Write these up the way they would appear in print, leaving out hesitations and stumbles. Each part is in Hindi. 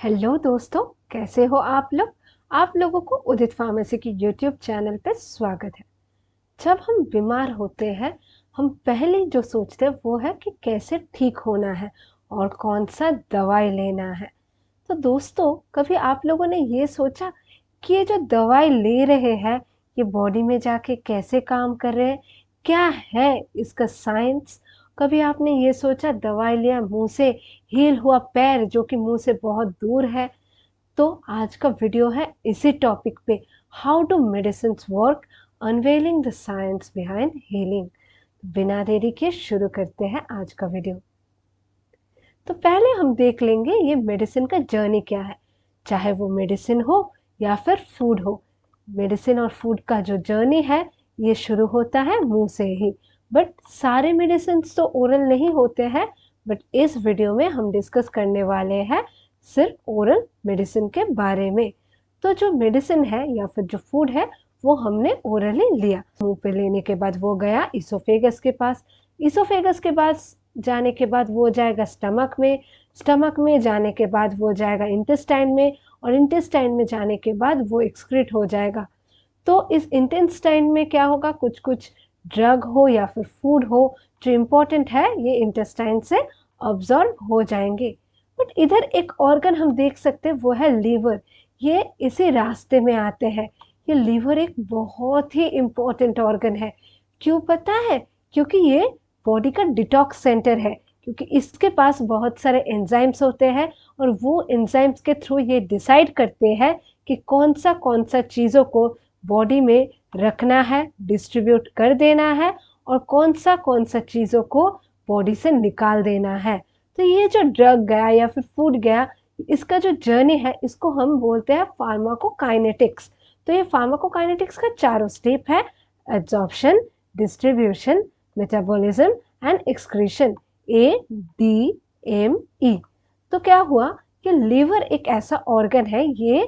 हेलो दोस्तों, कैसे हो आप लोग। आप लोगों को उदित फार्मेसी की यूट्यूब चैनल पे स्वागत है। जब हम बीमार होते हैं, हम पहले जो सोचते हैं वो है कि कैसे ठीक होना है और कौन सा दवाई लेना है। तो दोस्तों, कभी आप लोगों ने ये सोचा कि ये जो दवाई ले रहे हैं ये बॉडी में जाके कैसे काम कर रहे हैं, क्या है इसका साइंस। कभी आपने ये सोचा दवाई लिया, मुंह से हील हुआ पैर जो कि मुंह से बहुत दूर है। तो आज का वीडियो है इसी टॉपिक पे, how do medicine work, unveiling the science behind healing. बिना देरी के शुरू करते हैं आज का वीडियो। तो पहले हम देख लेंगे ये मेडिसिन का जर्नी क्या है, चाहे वो मेडिसिन हो या फिर फूड हो। मेडिसिन और फूड का जो जर्नी है ये शुरू होता है मुंह से ही। बट सारे मेडिसिन तो ओरल नहीं होते हैं। बट इस वीडियो में हम डिस्कस करने वाले हैं सिर्फ ओरल मेडिसिन के बारे में। तो जो मेडिसिन है या फिर जो फूड है वो हमने ओरली लिया, मुंह पे लेने के बाद वो गया इसोफेगस के पास। इसोफेगस के पास जाने के बाद वो जाएगा स्टमक में, स्टमक में जाने के बाद वो जाएगा इंटेस्टाइन में, और इंटेस्टाइन में जाने के बाद वो एक्सक्रीट हो जाएगा। तो इस इंटेस्टाइन में क्या होगा, कुछ कुछ ड्रग हो या फिर फूड हो जो इम्पोर्टेंट है ये इंटेस्टाइन से ऑब्जॉर्व हो जाएंगे। बट इधर एक ऑर्गन हम देख सकते हैं वो है लीवर। ये इसी रास्ते में आते हैं। ये लीवर एक बहुत ही इम्पोर्टेंट ऑर्गन है। क्यों पता है? क्योंकि ये बॉडी का डिटॉक्स सेंटर है, क्योंकि इसके पास बहुत सारे एंजाइम्स होते हैं और वो एंजाइम्स के थ्रू ये डिसाइड करते हैं कि कौन सा चीज़ों को बॉडी में रखना है, डिस्ट्रीब्यूट कर देना है, और कौन सा चीज़ों को बॉडी से निकाल देना है। तो ये जो ड्रग गया या फिर फूड गया, इसका जो जर्नी है इसको हम बोलते हैं फार्माकोकाइनेटिक्स। तो ये फार्माकोकाइनेटिक्स का चारों स्टेप है, absorption, distribution, metabolism and excretion, ADME। तो क्या हुआ कि लीवर एक ऐसा ऑर्गन है, ये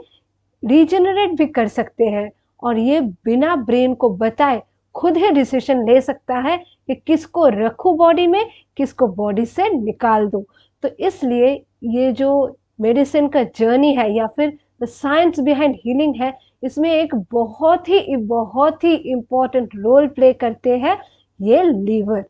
रीजनरेट भी कर सकते हैं और ये बिना ब्रेन को बताए खुद ही डिसीजन ले सकता है कि किसको रखूं बॉडी में, किसको बॉडी से निकाल दूं। तो इसलिए ये जो मेडिसिन का जर्नी है या फिर द साइंस बिहाइंड हीलिंग है, इसमें एक बहुत ही इम्पोर्टेंट रोल प्ले करते हैं ये लीवर।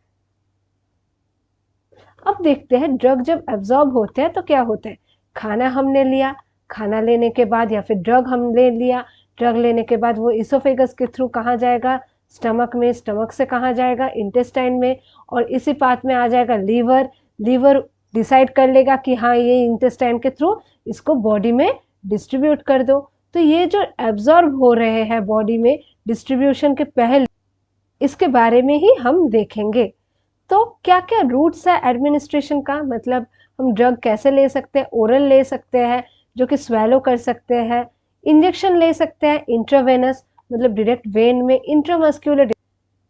अब देखते हैं ड्रग जब एब्जॉर्ब होते हैं तो क्या होता है। खाना हमने लिया, खाना लेने के बाद या फिर ड्रग हम ले लिया, ड्रग लेने के बाद वो इसोफेगस के थ्रू कहाँ जाएगा, स्टमक में, स्टमक से कहाँ जाएगा, इंटेस्टाइन में, और इसी पाथ में आ जाएगा लीवर। लीवर डिसाइड कर लेगा कि हाँ ये इंटेस्टाइन के थ्रू इसको बॉडी में डिस्ट्रीब्यूट कर दो। तो ये जो एब्जॉर्ब हो रहे हैं बॉडी में डिस्ट्रीब्यूशन के पहले, इसके बारे में ही हम देखेंगे। तो क्या क्या रूट्स है एडमिनिस्ट्रेशन का, मतलब हम ड्रग कैसे ले सकते हैं। ओरल ले सकते हैं जो कि स्वेलो कर सकते हैं, इंजेक्शन ले सकते हैं इंट्रावेनस मतलब डायरेक्ट वेन में, इंट्रामस्क्यूलर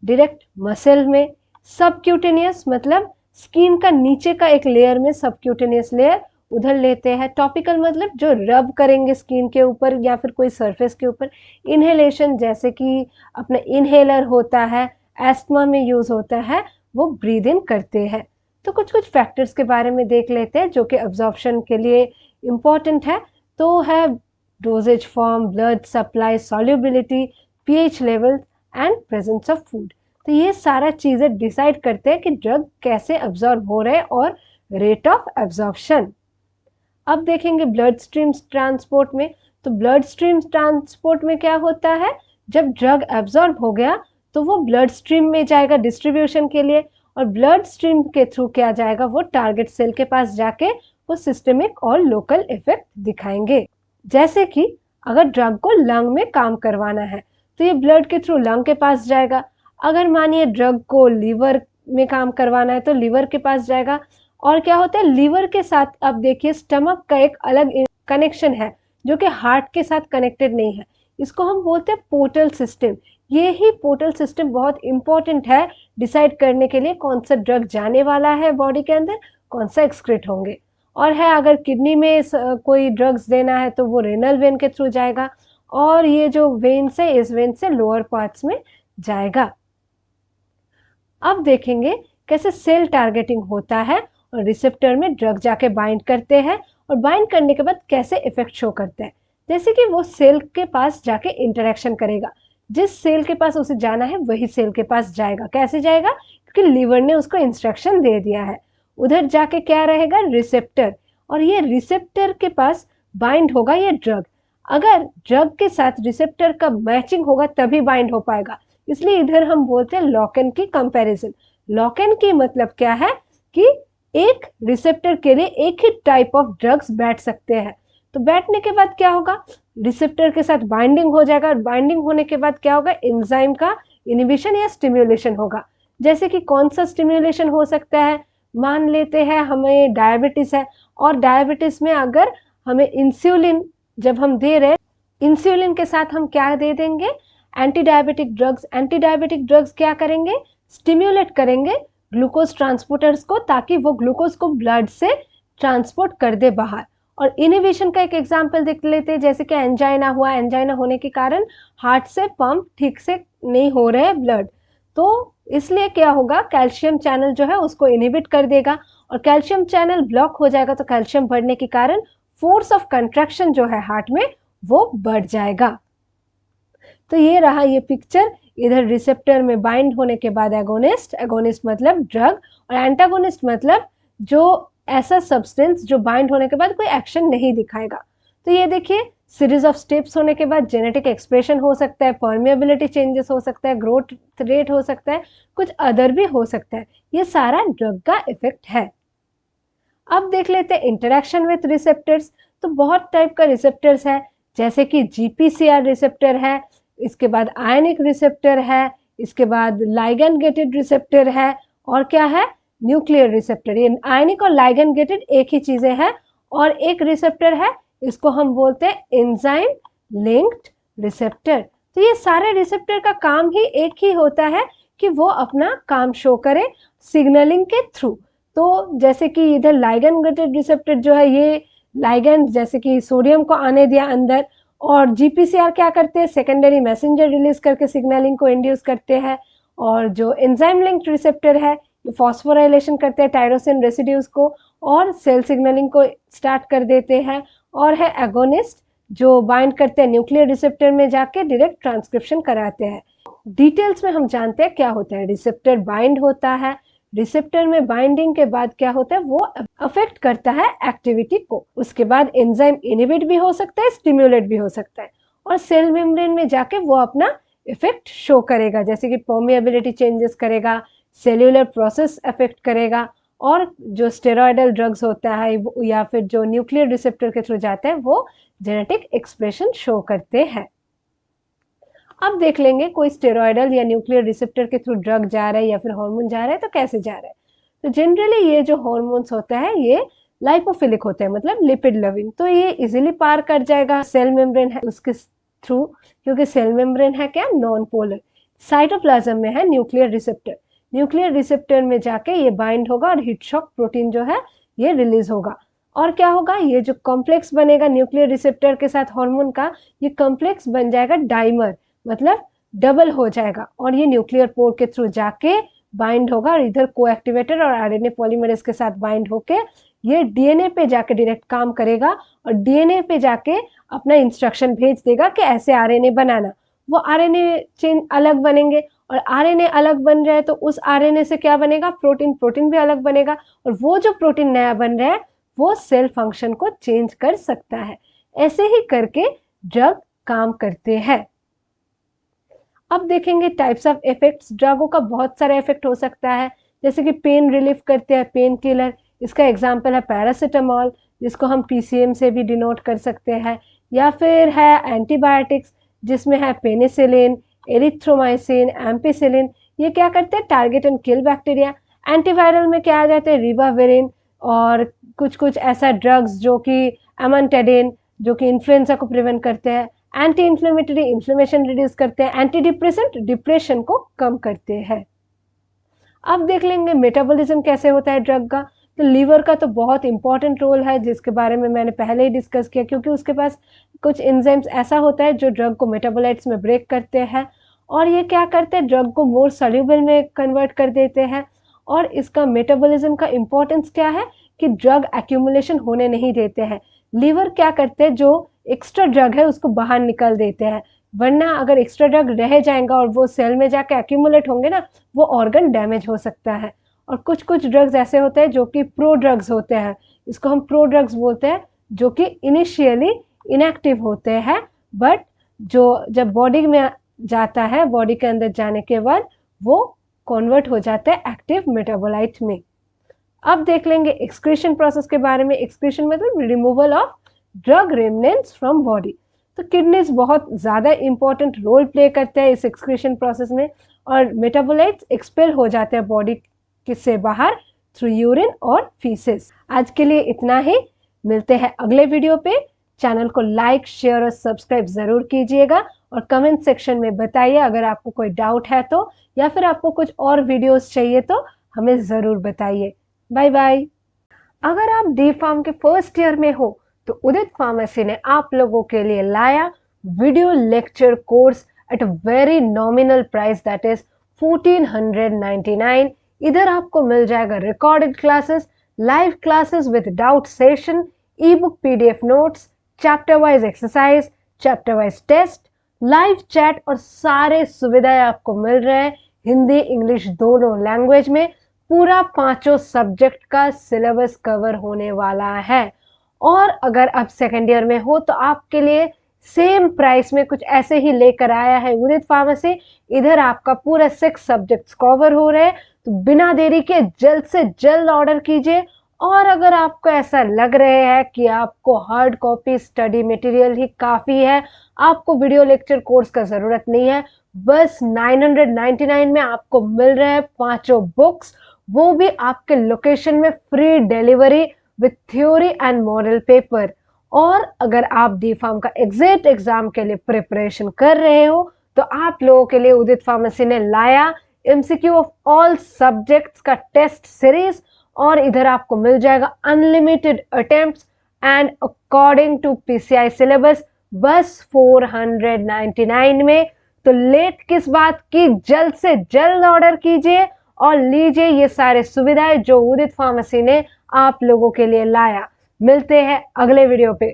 डायरेक्ट मसल में, सबक्यूटेनियस मतलब स्किन का नीचे का एक लेयर में सबक्यूटेनियस लेयर उधर लेते हैं, टॉपिकल मतलब जो रब करेंगे स्किन के ऊपर या फिर कोई सरफेस के ऊपर, इनहेलेशन जैसे कि अपना इनहेलर होता है, एस्थमा में यूज होता है, वो ब्रीद इन करते हैं। तो कुछ कुछ फैक्टर्स के बारे में देख लेते हैं जो कि एब्जॉर्प्शन के लिए इम्पोर्टेंट है। तो है doses form, blood supply, solubility, pH level and presence of food. तो ये सारा चीज़ें डिसाइड करते हैं कि ड्रग कैसे एब्जॉर्ब हो रहे हैं और रेट ऑफ एब्जॉर्प्शन। अब देखेंगे ब्लड स्ट्रीम ट्रांसपोर्ट में। तो ब्लड स्ट्रीम ट्रांसपोर्ट में क्या होता है, जब ड्रग एब्जॉर्ब हो गया तो वो ब्लड स्ट्रीम में जाएगा डिस्ट्रीब्यूशन के लिए, और ब्लड स्ट्रीम के थ्रू क्या जाएगा, वो टारगेट सेल के पास जाके वो सिस्टेमिक और लोकल इफेक्ट दिखाएंगे। जैसे कि अगर ड्रग को लंग में काम करवाना है तो ये ब्लड के थ्रू लंग के पास जाएगा। अगर मानिए ड्रग को लीवर में काम करवाना है तो लीवर के पास जाएगा। और क्या होता है लीवर के साथ, अब देखिए स्टमक का एक अलग कनेक्शन है जो कि हार्ट के साथ कनेक्टेड नहीं है, इसको हम बोलते हैं पोर्टल सिस्टम। ये ही पोर्टल सिस्टम बहुत इंपॉर्टेंट है डिसाइड करने के लिए कौन सा ड्रग जाने वाला है बॉडी के अंदर, कौन सा एक्सक्रीट होंगे। और है अगर किडनी में कोई ड्रग्स देना है तो वो रेनल वेन के थ्रू जाएगा, और ये जो वेन्स है इस वेन से लोअर पार्ट्स में जाएगा। अब देखेंगे कैसे सेल टारगेटिंग होता है और रिसेप्टर में ड्रग जाके बाइंड करते हैं और बाइंड करने के बाद कैसे इफेक्ट शो करता है। जैसे कि वो सेल के पास जाके इंटरेक्शन करेगा, जिस सेल के पास उसे जाना है वही सेल के पास जाएगा। कैसे जाएगा? क्योंकि लीवर ने उसको इंस्ट्रक्शन दे दिया है। उधर जाके क्या रहेगा? रिसेप्टर, और ये रिसेप्टर के पास बाइंड होगा ये ड्रग। अगर ड्रग के साथ रिसेप्टर का मैचिंग होगा तभी बाइंड हो पाएगा, इसलिए इधर हम बोलते हैं लॉक एंड की कंपैरिजन। लॉक एंड की मतलब क्या है कि एक रिसेप्टर के लिए एक ही टाइप ऑफ ड्रग्स बैठ सकते हैं। तो बैठने के बाद क्या होगा? रिसेप्टर के साथ बाइंडिंग हो जाएगा, और बाइंडिंग होने के बाद क्या होगा? एंजाइम का इनिबिशन या स्टिम्युलेशन होगा। जैसे कि कौन सा स्टिम्युलेशन हो सकता है? मान लेते हैं हमें डायबिटीज है, और डायबिटीज में अगर हमें इंसुलिन जब हम दे रहे हैं, इंसुलिन के साथ हम क्या दे देंगे? Anti diabetic drugs. Anti diabetic drugs क्या करेंगे? स्टिम्युलेट करेंगे ग्लूकोज ट्रांसपोर्टर्स को, ताकि वो ग्लूकोज को ब्लड से ट्रांसपोर्ट कर दे बाहर। और इनिबिशन का एक एग्जांपल देख लेते हैं, जैसे कि एंजाइना हुआ, एंजाइना होने के कारण हार्ट से पंप ठीक से नहीं हो रहे हैं ब्लड, तो इसलिए क्या होगा? कैल्शियम चैनल जो है उसको इनिबिट कर देगा, और कैल्शियम चैनल ब्लॉक हो जाएगा तो कैल्शियम बढ़ने के कारण फोर्स ऑफ कंट्रैक्शन जो है हार्ट में वो बढ़ जाएगा। तो ये रहा ये पिक्चर। इधर रिसेप्टर में बाइंड होने के बाद एगोनिस्ट, एगोनिस्ट मतलब ड्रग, और एंटागोनिस्ट मतलब जो ऐसा सब्सटेंस जो बाइंड होने के बाद कोई एक्शन नहीं दिखाएगा। तो ये देखिए, सीरीज ऑफ स्टेप्स होने के बाद जेनेटिक एक्सप्रेशन हो सकता है, परमिएबिलिटी चेंजेस हो सकता है, ग्रोथ रेट हो सकता है, कुछ अदर भी हो सकता है। ये सारा ड्रग का इफेक्ट है। अब देख लेते हैं इंटरेक्शन विथ रिसेप्टर्स। तो बहुत टाइप का रिसेप्टर्स है, जैसे कि जीपीसीआर रिसेप्टर है, इसके बाद आयनिक रिसेप्टर है, इसके बाद लाइगैंड गेटेड रिसेप्टर है, और क्या है? Nuclear receptor. ये आयनिक और लाइगैंड गेटेड एक ही चीजें हैं। और एक रिसेप्टर है, इसको हम बोलते हैं एंजाइम लिंक्ड रिसेप्टर। तो ये सारे रिसेप्टर का काम ही एक ही होता है कि वो अपना काम शो करे सिग्नलिंग के थ्रू। तो जैसे कि इधर लाइगैंड गेटेड रिसेप्टर जो है, ये लाइगैंड जैसे कि सोडियम को आने दिया अंदर, और जीपीसीआर क्या करते हैं? सेकेंडरी मैसेंजर रिलीज करके सिग्नलिंग को इंड्यूस करते हैं। और जो एंजाइम लिंक्ड रिसेप्टर है, फॉस्फोराइलेशन करते हैं टायरोसिन रेसिड्यूज को, और सेल सिग्नलिंग को स्टार्ट कर देते हैं। और है एगोनिस्ट, जो बाइंड करते हैं न्यूक्लियर रिसेप्टर में जाके डायरेक्ट ट्रांसक्रिप्शन कराते हैं। डिटेल्स में हम जानते हैं क्या होता है। रिसेप्टर बाइंड होता है, रिसेप्टर में बाइंडिंग के बाद क्या होता है? वो अफेक्ट करता है एक्टिविटी को। उसके बाद एंजाइम इनिबिट भी हो सकता है, स्टिम्युलेट भी हो सकता है, और सेल मेम्ब्रेन में जाके वो अपना इफेक्ट शो करेगा, जैसे कि परमिएबिलिटी चेंजेस करेगा, सेल्यूलर प्रोसेस अफेक्ट करेगा, और जो स्टेरॉयडल ड्रग्स होता है या फिर जो न्यूक्लियर रिसेप्टर के थ्रू जाते हैं वो जेनेटिक एक्सप्रेशन शो करते हैं। अब देख लेंगे कोई स्टेरॉयडल या न्यूक्लियर रिसेप्टर के थ्रू ड्रग जा रहा है या फिर हार्मोन जा रहा है तो कैसे जा रहा है। तो जनरली ये जो हार्मोन्स होता है ये लाइपोफिलिक होते हैं, मतलब लिपिड लविंग, तो ये इजीली पार कर जाएगा सेल मेम्ब्रेन है उसके थ्रू, क्योंकि सेल मेम्ब्रेन है क्या? Non polar. साइटोप्लाज्म में है न्यूक्लियर रिसेप्टर, न्यूक्लियर रिसेप्टर में जाके ये बाइंड होगा और हीट शॉक प्रोटीन जो है ये रिलीज होगा। और क्या होगा? ये जो कॉम्प्लेक्स बनेगा न्यूक्लियर रिसेप्टर के साथ हार्मोन का, ये कॉम्प्लेक्स बन जाएगा डाइमर, मतलब डबल हो जाएगा, और ये न्यूक्लियर पोर के थ्रू जाके बाइंड होगा, और इधर कोएक्टिवेटर और आरएनए पॉलीमरेज के साथ बाइंड होके ये डीएनए पे जाके डायरेक्ट काम करेगा, और डीएनए पे जाके अपना इंस्ट्रक्शन भेज देगा कि ऐसे आरएनए बनाना। वो आरएनए चेन अलग बनेंगे, और आरएनए अलग बन रहा है तो उस आरएनए से क्या बनेगा? प्रोटीन, प्रोटीन भी अलग बनेगा, और वो जो प्रोटीन नया बन रहा है वो सेल फंक्शन को चेंज कर सकता है। ऐसे ही करके ड्रग काम करते हैं। अब देखेंगे टाइप्स ऑफ इफेक्ट्स। ड्रगों का बहुत सारा इफेक्ट हो सकता है, जैसे कि पेन रिलीफ करते हैं, पेन किलर, इसका एग्जांपल है पैरासीटामोल, जिसको हम पीसीएम से भी डिनोट कर सकते हैं, या फिर है एंटीबायोटिक्स जिसमें है पेनिसिलिन, एरिथ्रोमाइसिन, एम्पिसिलिन। ये क्या करते हैं? Target and kill bacteria. Antiviral में क्या आ जाते हैं? रिबाविरिन, और कुछ कुछ ऐसा ड्रग्स जो कि एमांटेडिन, जो कि इन्फ्लुएंजा को प्रिवेंट करते हैं। एंटी इन्फ्लेमेटरी, इन्फ्लेमेशन रिड्यूस करते हैं। एंटी डिप्रेसेंट, डिप्रेशन को कम करते हैं। अब देख लेंगे मेटाबॉलिज्म कैसे होता है ड्रग का। तो लीवर का तो बहुत इंपॉर्टेंट रोल है, जिसके बारे में मैंने पहले ही डिस्कस किया, क्योंकि उसके पास कुछ एंजाइम्स ऐसा होता है जो ड्रग को मेटाबोलाइट्स में ब्रेक करते हैं, और ये क्या करते हैं? ड्रग को मोर सोल्यूबल में कन्वर्ट कर देते हैं। और इसका मेटाबॉलिज्म का इम्पोर्टेंस क्या है कि ड्रग एक्यूमुलेशन होने नहीं देते हैं। लीवर क्या करते हैं, जो एक्स्ट्रा ड्रग है उसको बाहर निकल देते हैं, वरना अगर एक्स्ट्रा ड्रग रह जाएगा और वो सेल में जाके एक्यूमुलेट होंगे ना, वो ऑर्गन डैमेज हो सकता है। और कुछ कुछ ड्रग्स ऐसे होते हैं जो कि प्रो ड्रग्स होते हैं, इसको हम प्रो ड्रग्स बोलते हैं, जो कि इनिशियली इनएक्टिव होते हैं, बट जो जब बॉडी में जाता है, बॉडी के अंदर जाने के बाद वो कन्वर्ट हो जाता है एक्टिव मेटाबोलाइट में। अब देख लेंगे एक्सक्रीशन प्रोसेस के बारे में। एक्सक्रीशन मतलब removal of drug remnants from body. तो किडनीज बहुत ज़्यादा इंपॉर्टेंट रोल प्ले करते हैं इस एक्सक्रीशन प्रोसेस में, और मेटाबोलाइट्स एक्सपेल हो जाते हैं बॉडी से बाहर थ्रू यूरिन और फीसेस। आज के लिए इतना ही, मिलते हैं अगले वीडियो पे। चैनल को लाइक, शेयर और सब्सक्राइब ज़रूर कीजिएगा, और कमेंट सेक्शन में बताइए अगर आपको कोई डाउट है तो, या फिर आपको कुछ और वीडियोस चाहिए तो हमें ज़रूर बताइए। Bye bye. अगर आप डी फार्म के फर्स्ट ईयर में हो तो उदित फार्मेसी ने आप लोगों के लिए लाया video lecture course at a very nominal price, that is 1499। इधर आपको मिल जाएगा recorded classes, live classes with doubt session, e book, PDF notes, chapter wise exercise, chapter wise test, live chat और सारे सुविधाएं आपको मिल रहे हैं हिंदी इंग्लिश दोनों लैंग्वेज में। पूरा 5 सब्जेक्ट का सिलेबस कवर होने वाला है। और अगर आप सेकेंड ईयर में हो तो आपके लिए सेम प्राइस में कुछ ऐसे ही लेकर आया है उदित फार्मेसी। इधर आपका पूरा 6 सब्जेक्ट्स कवर हो रहे हैं, तो बिना देरी के जल्द से जल्द ऑर्डर कीजिए। और अगर आपको ऐसा लग रहे हैं कि आपको हार्ड कॉपी स्टडी मटेरियल ही काफ़ी है, आपको वीडियो लेक्चर कोर्स का ज़रूरत नहीं है, बस 999 में आपको मिल रहे हैं 5 बुक्स, वो भी आपके लोकेशन में free delivery with theory and model paper. और अगर आप डी फार्म का एग्जैक्ट एग्जाम के लिए प्रिपरेशन कर रहे हो तो आप लोगों के लिए उदित फार्मेसी ने लाया एमसीक्यू ऑफ ऑल सब्जेक्ट्स का टेस्ट सीरीज, और इधर आपको मिल जाएगा unlimited attempts and according to PCI syllabus, बस 499 में। तो लेट किस बात की, जल्द से जल्द ऑर्डर कीजिए और लीजिए ये सारे सुविधाएं जो उदित फार्मेसी ने आप लोगों के लिए लाया। मिलते हैं अगले वीडियो पे।